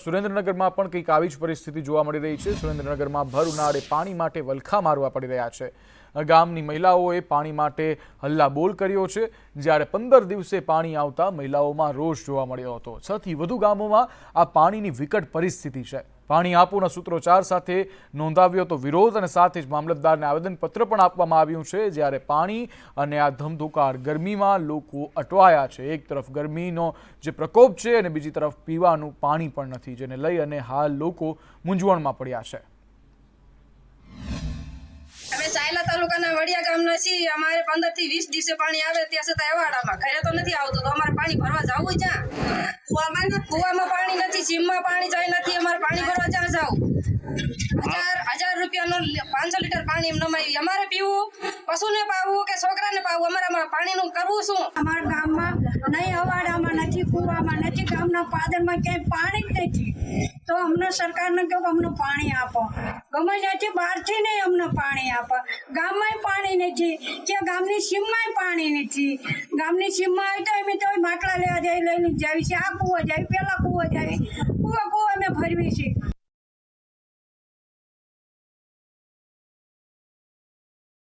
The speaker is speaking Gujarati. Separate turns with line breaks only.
સુરેન્દ્રનગરમાં પણ કંઈક આવી જ પરિસ્થિતિ જોવા મળી રહી છે। સુરેન્દ્રનગરમાં ભર ઉનાળે પાણી માટે વલખા મારવા પડી રહ્યા છે। ગામની મહિલાઓએ પાણી માટે હલ્લાબોલ કર્યો છે, જ્યારે 15 દિવસે પાણી આવતા મહિલાઓમાં રોષ જોવા મળ્યો હતો। 6 થી વધુ ગામોમાં આ પાણીની વિકટ પરિસ્થિતિ છે। પાણી આપોના સૂત્રોચ્ચાર સાથે નોંધાવ્યો હતો વિરોધ અને સાથે જ મામલતદારને આવેદનપત્ર પણ આપવામાં આવ્યું છે। જ્યારે પાણી અને આ ધમધોકાર ગરમીમાં લોકો અટવાયા છે। એક તરફ ગરમીનો જે પ્રકોપ છે અને બીજી તરફ પીવાનું પાણી પણ નથી, જેને લઈ અને હાલ લોકો મૂંઝવણમાં પડ્યા છે।
અમે સાયલા તાલુકાના વડિયા ગામના છીએ। અમારે 15 થી 20 દિવસે પાણી આવે ત્યાં છતાં એવાડામાં ઘરે તો નથી આવતું, તો અમારે પાણી ભરવા જવું ક્યાં? કુવામાં પાણી નથી, સીમમાં પાણી જાય નથી, અમારે પાણી ભરવા ક્યાં જવું? 1000 રૂપિયાનો 500 લીટર પાણી એમ નમાવી અમારે પીવું, પશુને પાવું કે છોકરાને પાવું? અમારે પાણીનું કરવું શું?
અમારા ગામમાં નહીં, અવાડામાં નથી, કુવામાં નથી, ગામના પાદરમાં ક્યાંય પાણી જ નથી। તો અમને સરકારને કહો કે અમને પાણી આપો, ગમે ત્યાંથી બહારથી નહીં અમને પાણી આપો। ગામમાંય પાણી નથી, ત્યાં ગામની સીમમાંય પાણી નથી। ગામની સીમમાં આવી તો અમે તો માટલા લેવા જઈ લઈને જાવી છે, આ કૂવો જાવી, પેલા કૂવો જાવી, કૂવો અમે ભરવી છીએ।